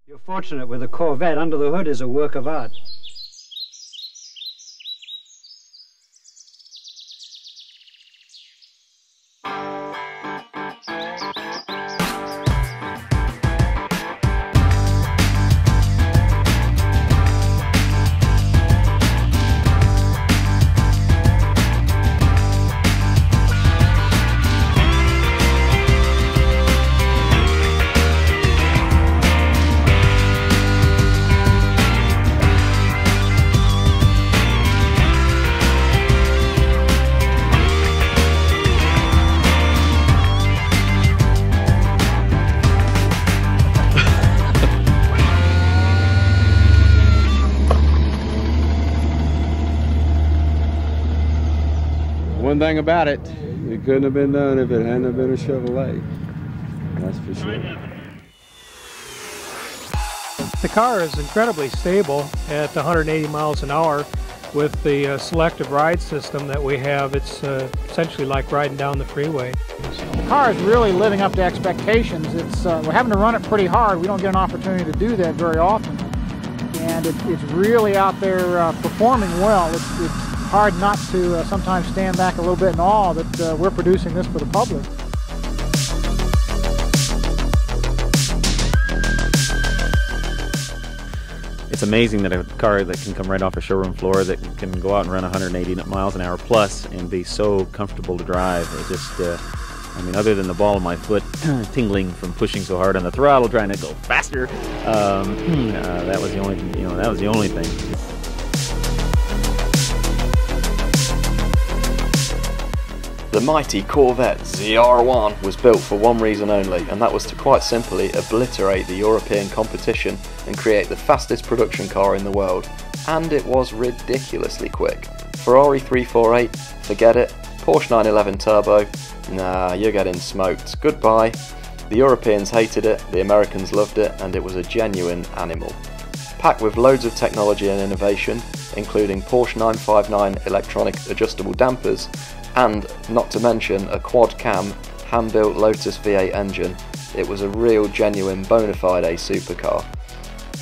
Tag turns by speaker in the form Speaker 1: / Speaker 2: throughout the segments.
Speaker 1: You're fortunate with a Corvette. Under the hood is a work of art.
Speaker 2: One thing about it, it couldn't have been done if it hadn't been a Chevrolet. That's for sure.
Speaker 3: The car is incredibly stable at 180 miles an hour. With the selective ride system that we have, it's essentially like riding down the freeway.
Speaker 4: The car is really living up to expectations. We're having to run it pretty hard. We don't get an opportunity to do that very often. And it's really out there performing well. It's hard not to sometimes stand back a little bit in awe that we're producing this for the public.
Speaker 5: It's amazing that a car that can come right off a showroom floor that can go out and run 180 miles an hour plus and be so comfortable to drive. It just, I mean, other than the ball of my foot tingling from pushing so hard on the throttle, trying to go faster, that was the only, that was the only thing.
Speaker 6: The mighty Corvette ZR-1 was built for one reason only, and that was to quite simply obliterate the European competition and create the fastest production car in the world. And it was ridiculously quick. Ferrari 348, forget it. Porsche 911 Turbo, nah, you're getting smoked. Goodbye. The Europeans hated it, the Americans loved it, and it was a genuine animal. Packed with loads of technology and innovation, including Porsche 959 electronic adjustable dampers, and not to mention a quad-cam, hand-built Lotus V8 engine, it was a real genuine bona fide supercar.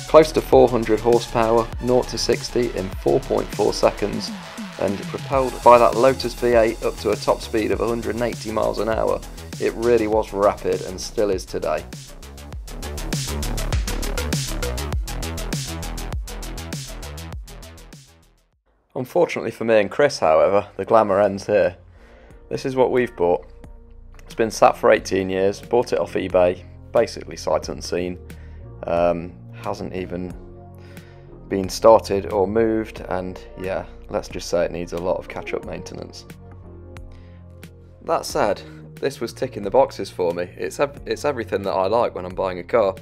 Speaker 6: Close to 400 horsepower, 0 to 60 in 4.4 seconds, and propelled by that Lotus V8 up to a top speed of 180 miles an hour, it really was rapid and still is today. Unfortunately for me and Chris, however, the glamour ends here. This is what we've bought. It's been sat for 18 years, bought it off eBay, basically sight unseen. Hasn't even been started or moved, and yeah, let's just say it needs a lot of catch-up maintenance. That said, this was ticking the boxes for me. It's everything that I like when I'm buying a car.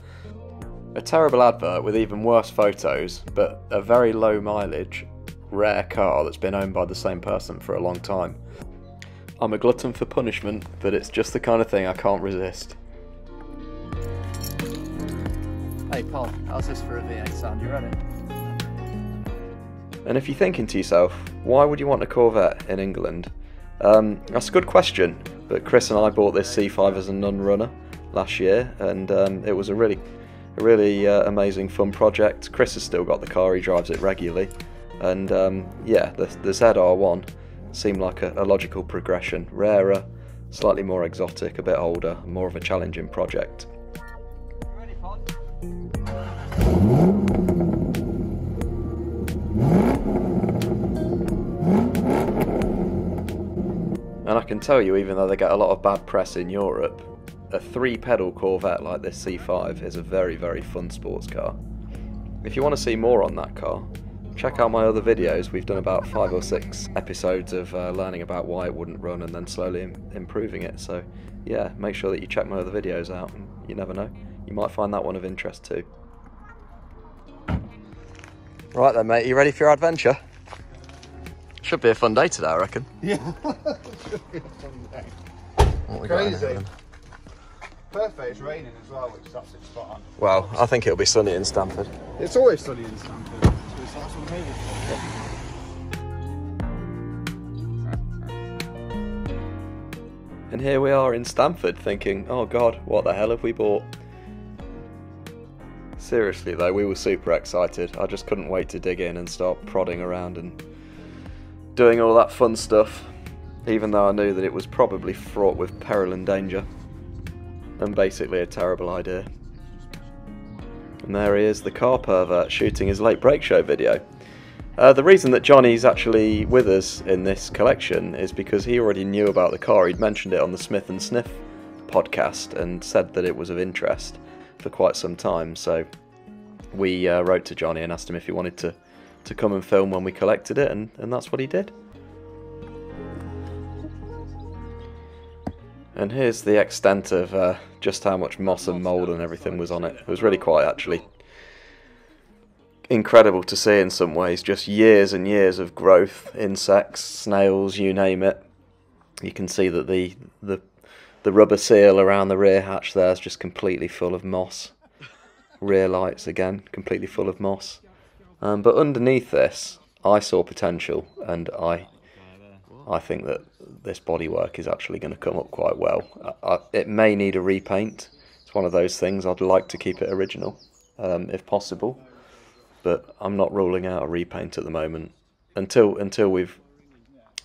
Speaker 6: A terrible advert with even worse photos, but a very low mileage, rare car that's been owned by the same person for a long time. I'm a glutton for punishment, but it's just the kind of thing I can't resist.
Speaker 7: Hey Paul, how's this for a V8 sound? You ready?
Speaker 6: And if you're thinking to yourself, why would you want a Corvette in England? That's a good question, but Chris and I bought this C5 as a non-runner last year, and it was a really amazing fun project. Chris has still got the car, he drives it regularly, and yeah, the ZR-1 seemed like a logical progression. Rarer, slightly more exotic, a bit older, more of a challenging project. And I can tell you, even though they get a lot of bad press in Europe, a 3-pedal Corvette like this C5 is a very, very fun sports car. If you want to see more on that car, check out my other videos. We've done about 5 or 6 episodes of learning about why it wouldn't run and then slowly improving it. So yeah, make sure that you check my other videos out, and you never know, you might find that one of interest too. Right then mate, you ready for your adventure? Should be a fun day today, I reckon.
Speaker 8: Yeah, should be a fun day.
Speaker 6: What we
Speaker 8: Crazy.
Speaker 6: got
Speaker 8: Perfect, it's raining as well, which is absolutely spot on.
Speaker 6: Well, I think it'll be sunny in Stamford.
Speaker 8: It's always sunny in Stamford, so it's that's what I'm
Speaker 6: And here we are in Stamford thinking, oh god, what the hell have we bought? Seriously though, we were super excited. I just couldn't wait to dig in and start prodding around and doing all that fun stuff, even though I knew that it was probably fraught with peril and danger, and basically a terrible idea. And there he is, the car pervert, shooting his late break show video. The reason that Jonny's actually with us in this collection is because he already knew about the car. He'd mentioned it on the Smith and Sniff podcast and said that it was of interest for quite some time, so we wrote to Jonny and asked him if he wanted to come and film when we collected it, and that's what he did. And here's the extent of just how much moss and mould and everything was on it. It was really quite actually incredible to see in some ways, just years and years of growth, insects, snails, you name it. You can see that the rubber seal around the rear hatch there is just completely full of moss. Rear lights again, completely full of moss. But underneath this, I saw potential, and I think that this bodywork is actually going to come up quite well. It may need a repaint. It's one of those things. I'd like to keep it original, if possible, but I'm not ruling out a repaint at the moment. Until we've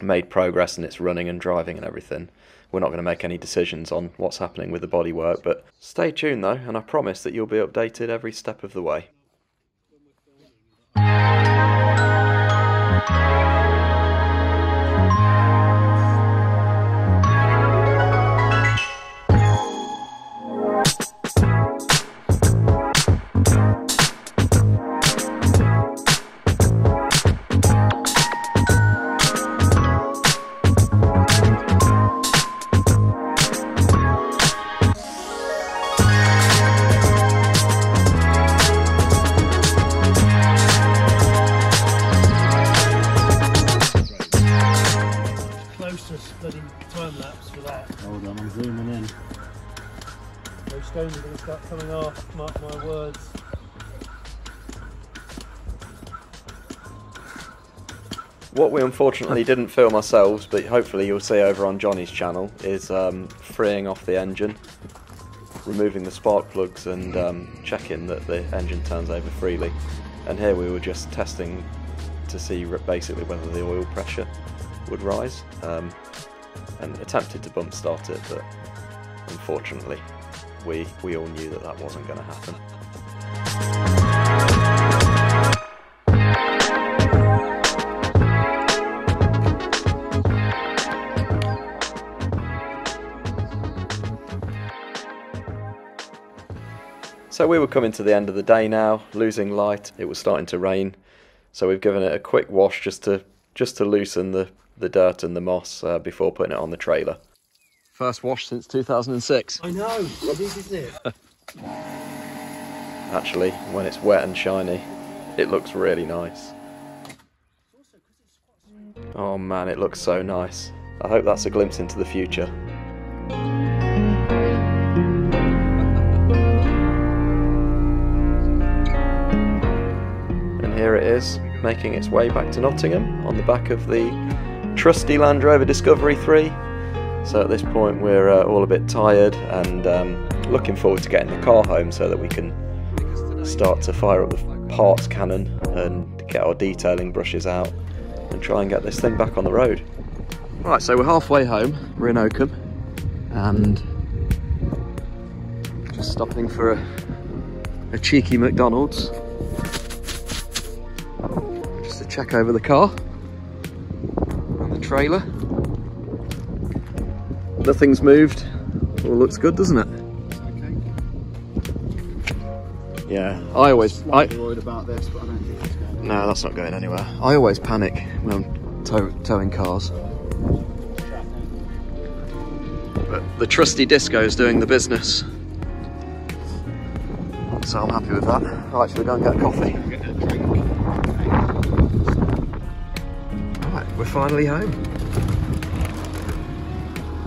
Speaker 6: made progress and it's running and driving and everything, we're not going to make any decisions on what's happening with the bodywork. But stay tuned though, and I promise that you'll be updated every step of the way.
Speaker 1: Hold on, I'm zooming in.
Speaker 3: Those stones are going to start coming off, mark my words.
Speaker 6: What we unfortunately didn't film ourselves, but hopefully you'll see over on Jonny's channel, is freeing off the engine, removing the spark plugs and checking that the engine turns over freely. And here we were just testing to see basically whether the oil pressure would rise, and attempted to bump start it, but unfortunately we all knew that that wasn't going to happen. So we were coming to the end of the day now, losing light. It was starting to rain, so we've given it a quick wash just to loosen the dirt and the moss before putting it on the trailer. First wash since 2006.
Speaker 1: I know, it is, isn't it?
Speaker 6: Actually, when it's wet and shiny, it looks really nice. Oh man, it looks so nice. I hope that's a glimpse into the future. And here it is, making its way back to Nottingham on the back of the trusty Land Rover Discovery 3. So at this point we're all a bit tired and looking forward to getting the car home so that we can start to fire up the parts cannon and get our detailing brushes out and try and get this thing back on the road. Right, so we're halfway home, we're in Oakham, and just stopping for a cheeky McDonald's just to check over the car. Trailer. Nothing's moved. All looks good, doesn't it?
Speaker 8: Okay.
Speaker 6: Yeah, I always.
Speaker 8: Worried about this, but I don't think it's going.
Speaker 6: No, that's not going anywhere. I always panic when I'm towing cars. But the trusty disco's doing the business, so I'm happy with that. Right, should we go and get a coffee? We're finally home,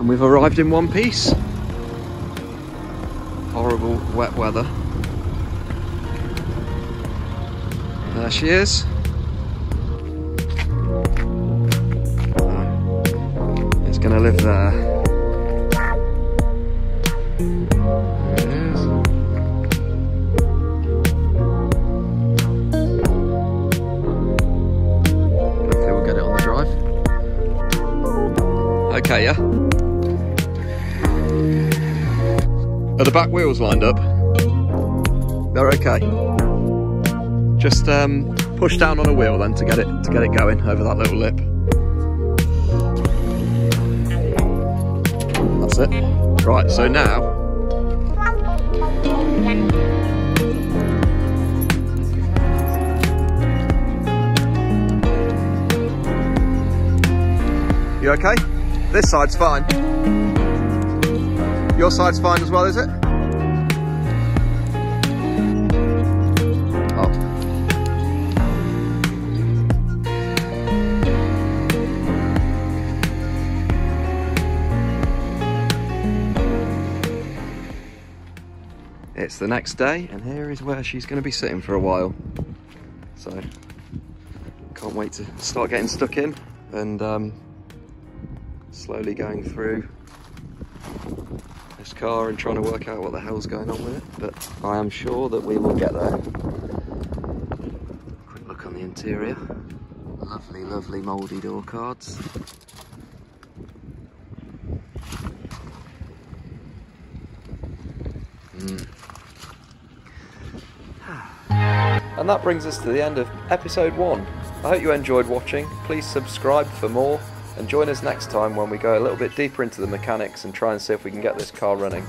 Speaker 6: and we've arrived in one piece. Horrible wet weather. There she is. It's going to live there. There it is. okay, yeah? Are the back wheels lined up? They're okay. Just push down on a wheel then to get it going over that little lip. That's it. Right, so now you okay? This side's fine. Your side's fine as well, is it? Oh. It's the next day, and here is where she's going to be sitting for a while. So, can't wait to start getting stuck in and slowly going through this car and trying to work out what the hell's going on with it, but I am sure that we will get there. Quick look on the interior. Lovely, lovely mouldy door cards. And that brings us to the end of episode 1. I hope you enjoyed watching. Please subscribe for more and join us next time when we go a little bit deeper into the mechanics and try and see if we can get this car running.